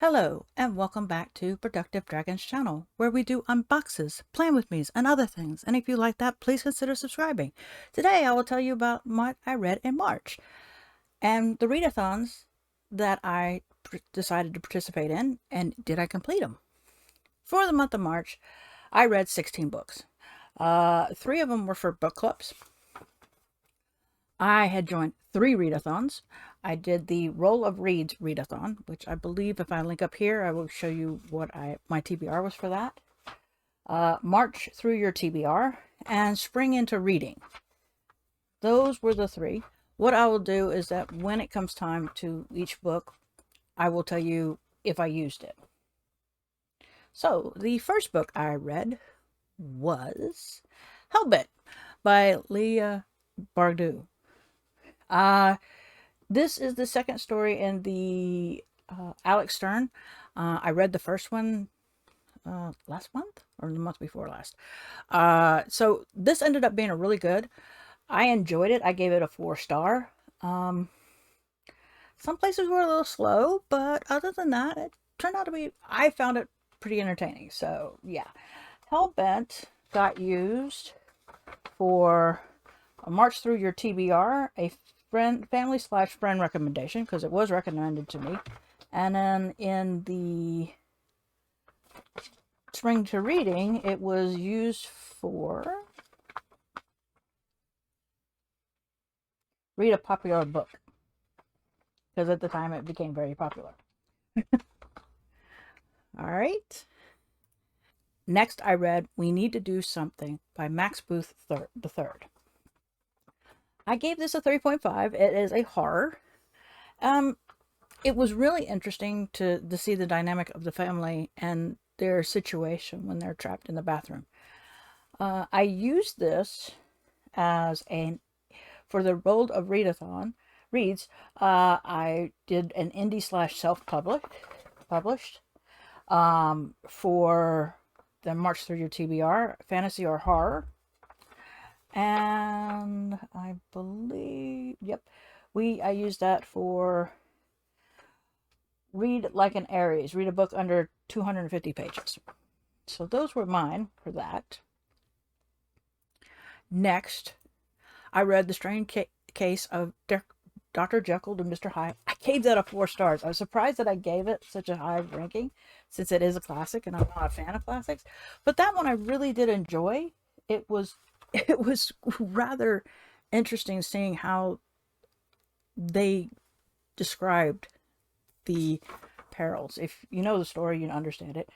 Hello, and welcome back to Productive Dragons channel, where we do unboxes, plan with me's, and other things. And if you like that, please consider subscribing. Today, I will tell you about what I read in March and the readathons that I decided to participate in, and did I complete them? For the month of March, I read 16 books. 3 of them were for book clubs. I had joined 3 readathons. I did the Roll of Reads readathon, which I believe if I link up here, I will show you what my TBR was for that. March through your TBR, and Spring into Reading. Those were the 3. What I will do is that when it comes time to each book, I will tell you if I used it. So, the first book I read was Hellbent by Leah Bardu. This is the second story in the Alex Stern. I read the first one last month or the month before last. So this ended up being a really good. I enjoyed it. I gave it a 4-star. Some places were a little slow, but other than that, it turned out to be, I found it pretty entertaining. So yeah, Hellbent got used for a March through your TBR, a family/friend recommendation, because it was recommended to me. And then in the Spring to Reading, it was used for read a popular book, because at the time it became very popular. All right. Next, I read We Need to Do Something by Max Booth III. I gave this a 3.5. It is a horror. It was really interesting to see the dynamic of the family and their situation when they're trapped in the bathroom. I used this as for the Roll of Reads. I did an indie / self-published for the March through your TBR, fantasy or horror. And I believe, yep, I used that for read like an Aries, read a book under 250 pages. So those were mine for that. Next, I read The Strange Case of Dr. Jekyll and Mr. Hyde. I gave that a 4 stars. I was surprised that I gave it such a high ranking, since it is a classic and I'm not a fan of classics. But that one I really did enjoy. It was rather interesting seeing how they described the perils. If you know the story, you understand it.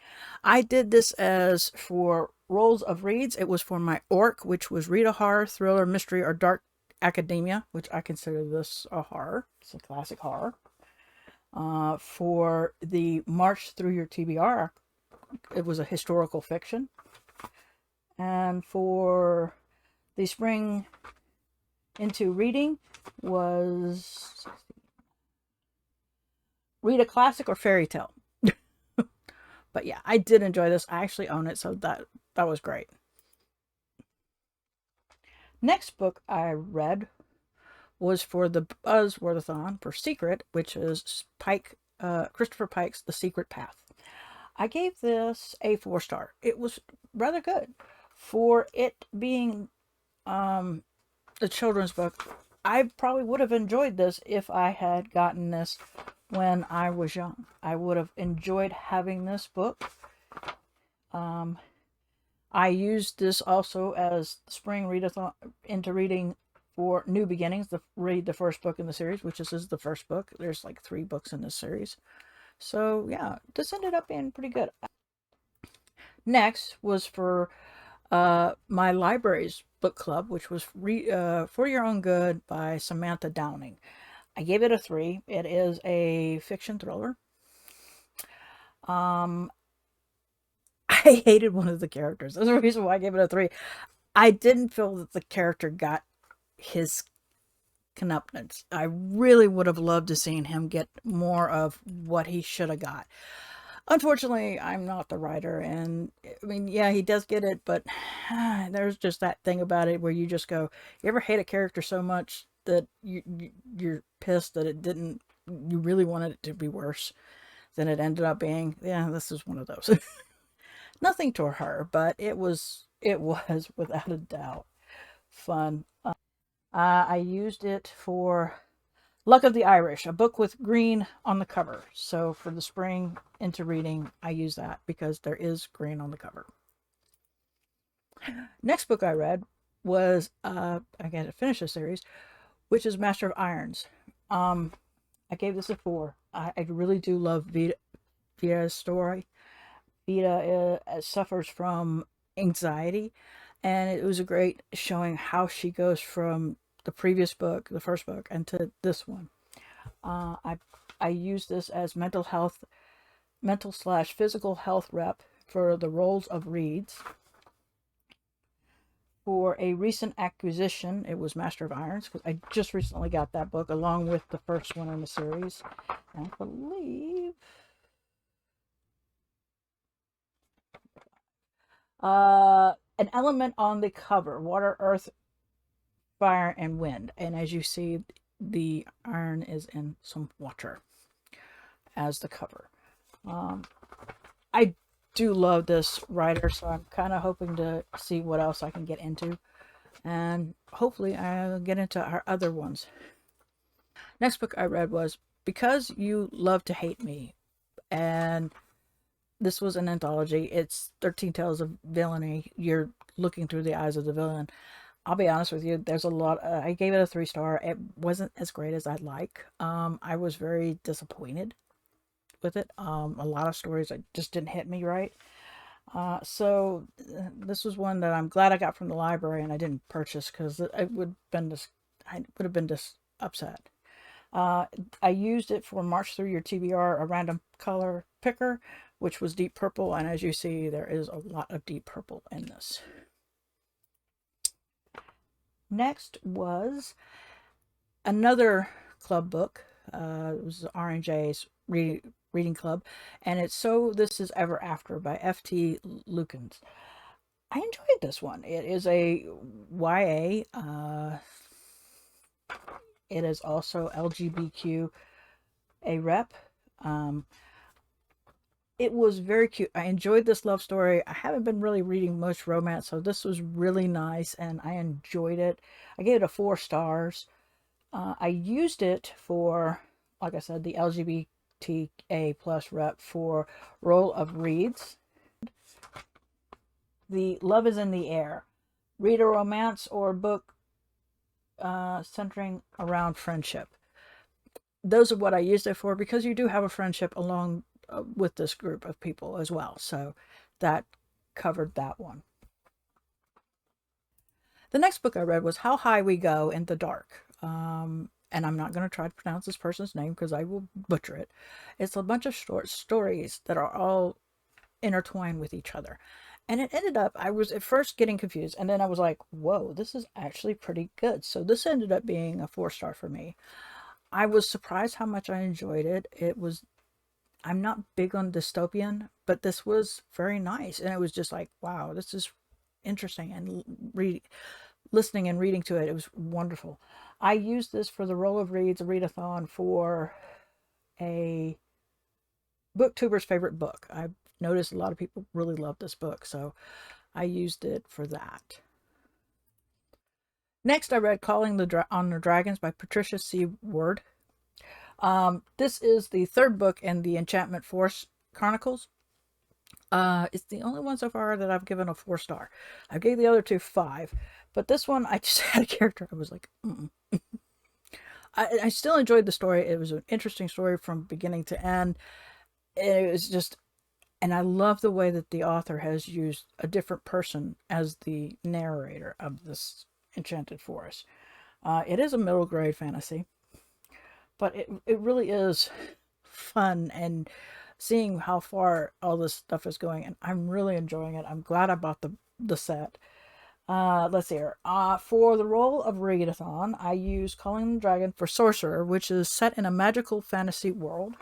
I did this as for Rolls of Reads. It was for my ORC, which was read a horror, thriller, mystery, or dark academia, which I consider this a horror. It's a classic horror. For the March through your TBR, it was a historical fiction. And for the Spring into Reading was read a classic or fairy tale. But yeah, I did enjoy this. I actually own it, so that was great. Next book I read was for the Buzzworthathon for Secret, which is Christopher Pike's The Secret Path. I gave this a 4-star. It was rather good for it being a children's book. I probably would have enjoyed this if I had gotten this when I was young. I would have enjoyed having this book. I used this also as Spring Readathon into Reading for New Beginnings, read the first book in the series, which is the first book. There's like 3 books in this series. So yeah, this ended up being pretty good. Next was for my library's book club, which was For Your Own Good by Samantha Downing. I gave it a 3. It is a fiction thriller. I hated one of the characters. That's the reason why I gave it a 3. I didn't feel that the character got his comeuppance. I really would have loved to seen him get more of what he should have got. Unfortunately, I'm not the writer, and I mean, yeah, he does get it, but there's just that thing about it where you just go, you ever hate a character so much that you're pissed that it didn't, you really wanted it to be worse. then it ended up being, yeah, this is one of those. Nothing to her, but it was without a doubt fun. I used it for Luck of the Irish, a book with green on the cover. So for the spring into reading, I use that because there is green on the cover. Next book I read was, again, to finish the series, which is Master of Irons. I gave this a 4. I really do love Vita's story. Vita suffers from anxiety, and it was a great showing how she goes from the previous book, the first book, and to this one. I use this as mental/physical health rep for the roles of Reeds. For a recent acquisition, it was Master of Irons, because I just recently got that book along with the first one in the series. I believe an element on the cover: water, earth, fire, and wind. And as you see, the iron is in some water as the cover. I do love this writer, so I'm kind of hoping to see what else I can get into, and hopefully I'll get into her other ones. Next book I read was Because You Love to Hate Me, and this was an anthology. It's 13 Tales of Villainy. You're looking through the eyes of the villain. I'll be honest with you, there's a lot. I gave it a 3-star. It wasn't as great as I'd like. I was very disappointed with it. A lot of stories that just didn't hit me right. So this was one that I'm glad I got from the library and I didn't purchase, because I would have been just upset. I used it for March Through Your TBR, a random color picker, which was deep purple, and as you see, there is a lot of deep purple in this. Next was another club book. It was R&J's reading club, and it's So This Is Ever After by F.T. Lukens. I enjoyed this one. It is a YA. It is also LGBTQ a rep. It was very cute. I enjoyed this love story. I haven't been really reading much romance, so this was really nice, and I enjoyed it. I gave it a 4 stars. I used it for, like I said, the LGBTA plus rep for Role of Reeds. The Love is in the Air. Read a romance or book centering around friendship. Those are what I used it for, because you do have a friendship along with this group of people as well. So that covered that one. The next book I read was How High We Go in the Dark. And I'm not going to try to pronounce this person's name because I will butcher it. It's a bunch of short stories that are all intertwined with each other. And it ended up, I was at first getting confused, and then I was like, whoa, this is actually pretty good. So this ended up being a 4-star for me. I was surprised how much I enjoyed it. I'm not big on dystopian, but this was very nice. And it was just like, wow, this is interesting. And listening and reading to it, it was wonderful. I used this for the Roll of Reads, a readathon for a booktuber's favorite book. I've noticed a lot of people really love this book, so I used it for that. Next, I read Calling on the Dragons by Patricia C. Ward. This is the 3rd book in the Enchantment Force Chronicles. It's the only one so far that I've given a 4-star. I gave the other 2 5, but this one I just had a character I was like, I still enjoyed the story. It was an interesting story from beginning to end. It was just, and I love the way that the author has used a different person as the narrator of this Enchanted Forest. It is a middle grade fantasy, but it really is fun, and seeing how far all this stuff is going, and I'm really enjoying it. I'm glad I bought the set. Let's see here. For the Role of Readathon, I use Calling the Dragon for Sorcerer, which is set in a magical fantasy world.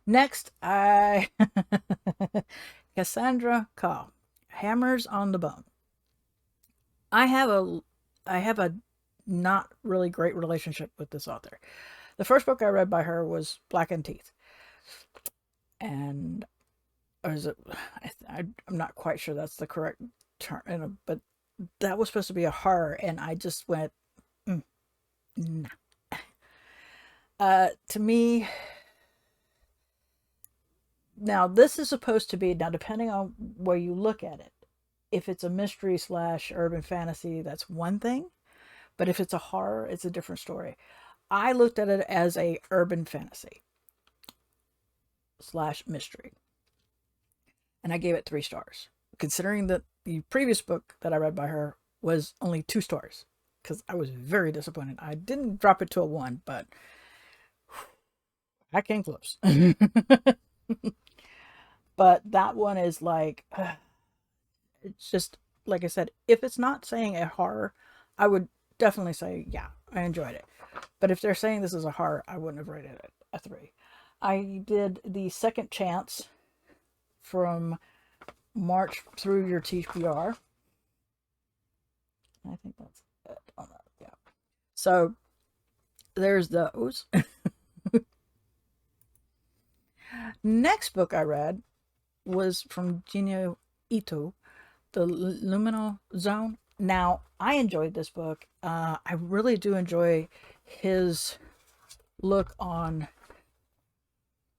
Next, Cassandra Caw, Hammers on the Bone. I have a not really great relationship with this author. The first book I read by her was Black and Teeth. and or is it? I'm not quite sure that's the correct term, but that was supposed to be a horror, and I just went, mm, nah. To me, now this is supposed to be, now depending on where you look at it, if it's a mystery slash urban fantasy, that's one thing, but if it's a horror, it's a different story. I looked at it as a urban fantasy slash mystery, and I gave it 3 stars, considering that the previous book that I read by her was only 2 stars, because I was very disappointed. I didn't drop it to a 1, but I came close. But that one is like, it's just, like I said, if it's not saying a horror, I would definitely say, yeah, I enjoyed it. But if they're saying this is a horror, I wouldn't have rated it a 3. I did the second chance from March through your TBR. I think that's it on that. Yeah. So there's those. Next book I read was from Jinyo Ito, The Luminal Zone. Now, I enjoyed this book. I really do enjoy his look on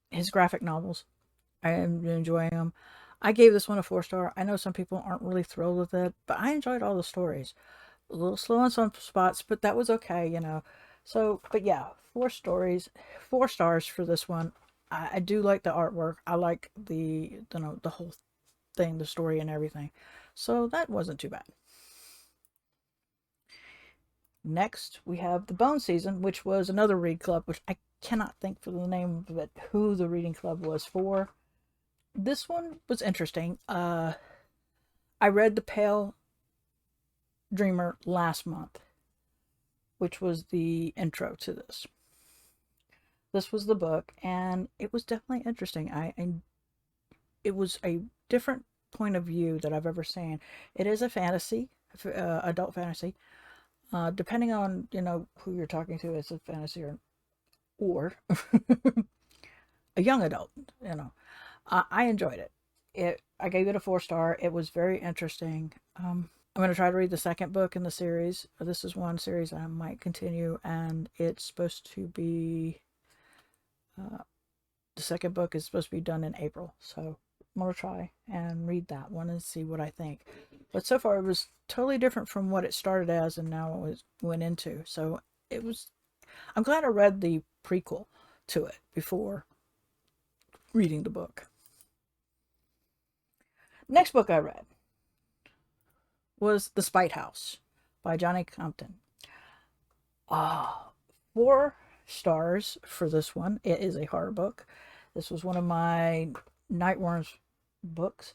his graphic novels. I am enjoying them. I gave this one a 4 star. I know some people aren't really thrilled with it, but I enjoyed all the stories. A little slow on some spots, but that was okay, you know. So, but yeah, 4 stars for this one. I do like the artwork. I like the whole thing, the story and everything. So that wasn't too bad. Next, we have The Bone Season, which was another read club, which I cannot think for the name of it, who the reading club was for. This one was interesting. I read The Pale Dreamer last month, which was the intro to this. This was the book, and it was definitely interesting. It was a different point of view that I've ever seen. It is a fantasy, adult fantasy. Depending on who you're talking to, it's a fantasy or a young adult. I enjoyed it. I gave it a 4 star. It was very interesting. I'm going to try to read the second book in the series. This is one series I might continue, and it's supposed to be the second book is supposed to be done in April, so I'm going to try and read that one and see what I think. But so far, it was totally different from what it started as and now it went into. So I'm glad I read the prequel to it before reading the book. Next book I read was The Spite House by Johnny Compton. 4 stars for this one. It is a horror book. This was one of my Nightworms books.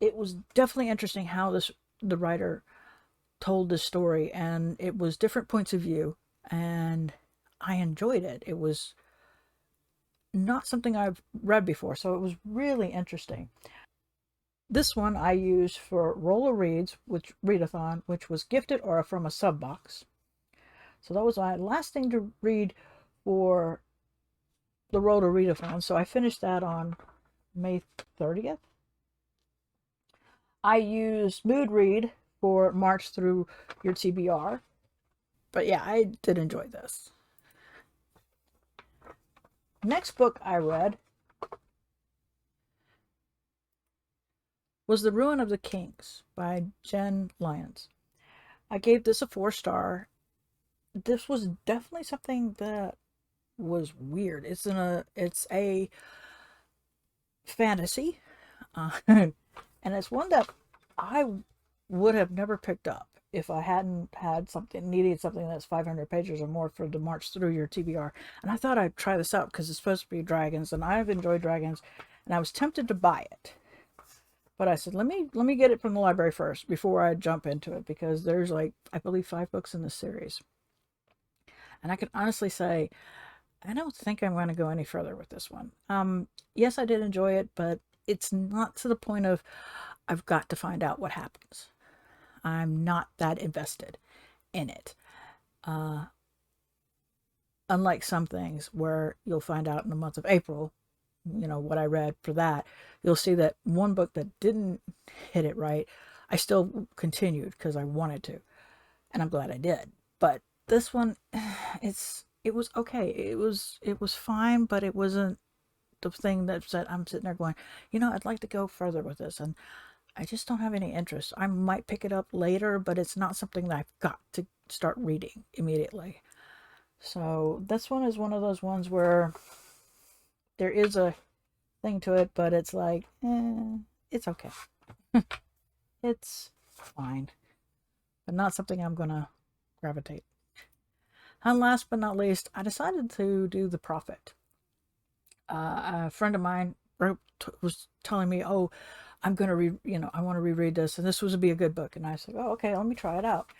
It was definitely interesting how the writer told this story, and it was different points of view, and I enjoyed it. It was not something I've read before, so it was really interesting. This one I used for Roller Reads, which readathon, which was gifted or from a sub box. So that was my last thing to read for the Roller Readathon. So I finished that on May 30th. I used Mood Read for March through your TBR. But yeah, I did enjoy this. Next book I read was The Ruin of the Kings by Jen Lyons. I gave this a 4 star. This was definitely something that was weird. It's a fantasy, and it's one that I would have never picked up if I hadn't needed something that's 500 pages or more for the March through your TBR. And I thought I'd try this out because it's supposed to be dragons, and I've enjoyed dragons, and I was tempted to buy it. But I said, let me get it from the library first before I jump into it, because there's I believe 5 books in this series. And I can honestly say, I don't think I'm going to go any further with this one. Yes, I did enjoy it, but it's not to the point of I've got to find out what happens. I'm not that invested in it. Unlike some things where you'll find out in the month of April what I read for that, you'll see that one book that didn't hit it right, I still continued because I wanted to, and I'm glad I did. But this one, it was okay. It was fine, but it wasn't the thing that said I'm sitting there going, I'd like to go further with this, and I just don't have any interest. I might pick it up later, but it's not something that I've got to start reading immediately. So this one is one of those ones where there is a thing to it, but it's like, it's okay. It's fine, but not something I'm gonna gravitate. And last but not least, I decided to do The Prophet. A friend of mine was telling me, "Oh, I'm gonna read. I want to reread this, and this was to be a good book." And I said, "Oh, okay, let me try it out."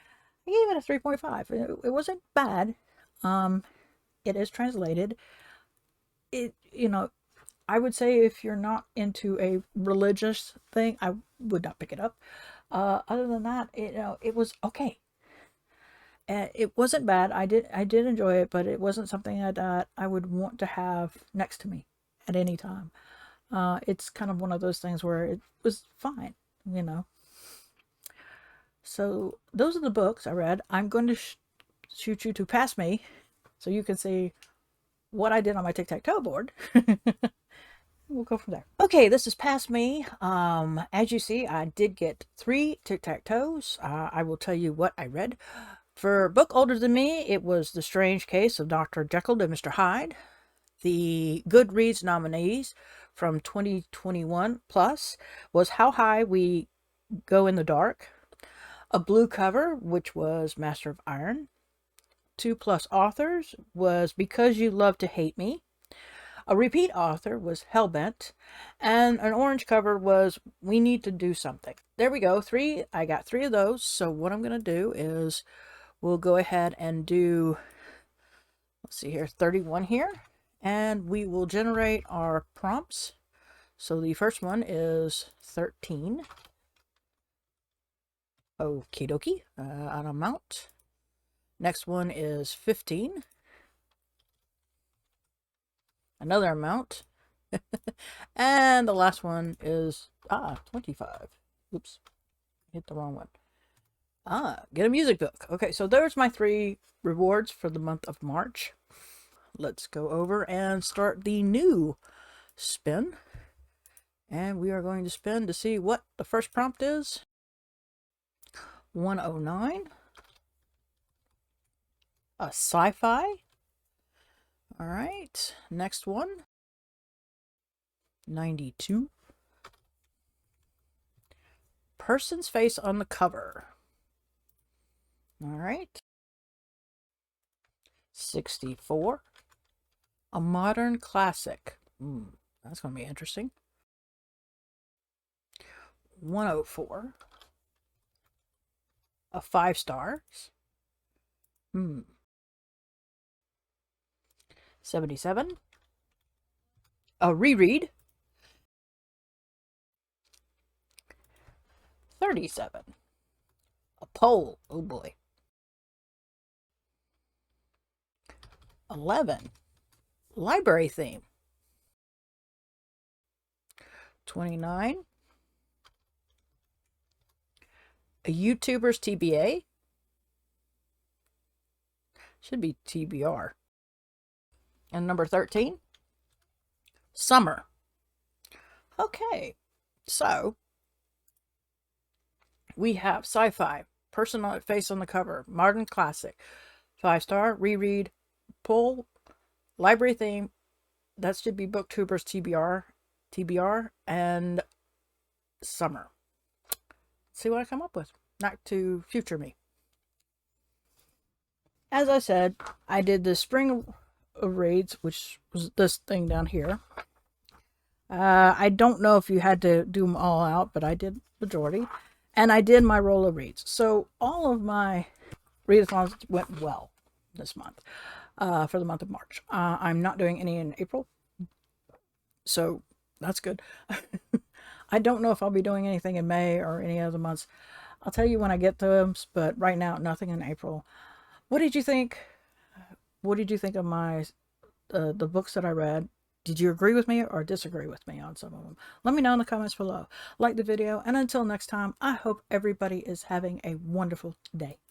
I gave it a 3.5. It wasn't bad. It is translated. I would say if you're not into a religious thing, I would not pick it up. Other than that, it was okay. It wasn't bad. I did enjoy it, but it wasn't something that I would want to have next to me at any time. It's kind of one of those things where it was fine, you know. So those are the books I read. I'm going to shoot you to pass me so you can see what I did on my tic-tac-toe board. We'll go from there. Okay, this is past me. As you see, I did get 3 tic-tac-toes. I will tell you what I read. For a book older than me, it was The Strange Case of Dr. Jekyll and Mr. Hyde. The Goodreads nominees from 2021 plus was How High We Go in the Dark. A blue cover, which was Master of Iron. 2+ authors was Because You Love to Hate Me. A repeat author was Hellbent, and an orange cover was We Need to Do Something. There we go. 3. I got 3 of those. So what I'm going to do is we'll go ahead and do, let's see here, 31 here, and we will generate our prompts. So the first one is 13. Okie dokie, an amount. Next one is 15. Another amount. And the last one is 25. Oops, hit the wrong one. Get a music book. Okay, so there's my 3 rewards for the month of March. Let's go over and start the new spin. And we are going to spin to see what the first prompt is. 109. A sci-fi. All right, next one. 92. Person's face on the cover. All right. 64. A modern classic. That's going to be interesting. 104. A 5 stars. 77. A reread. 37. A poll. Oh boy. 11. Library theme. 29. A YouTuber's TBA. Should be TBR. And number 13. Summer. Okay, so we have sci-fi, person on face on the cover, modern classic, 5 star, reread, pull, library theme. That should be Booktubers TBR, and summer. See what I come up with. Not to future me. As I said, I did the spring of raids, which was this thing down here. I don't know if you had to do them all out, but I did majority. And I did my roll of reads. So all of my readathons went well this month, for the month of March. I'm not doing any in April, so that's good. I don't know if I'll be doing anything in May or any other months. I'll tell you when I get to them, but right now, nothing in April. What did you think? What did you think of my the books that I read? Did you agree with me or disagree with me on some of them? Let me know in the comments below. Like the video, and until next time, I hope everybody is having a wonderful day.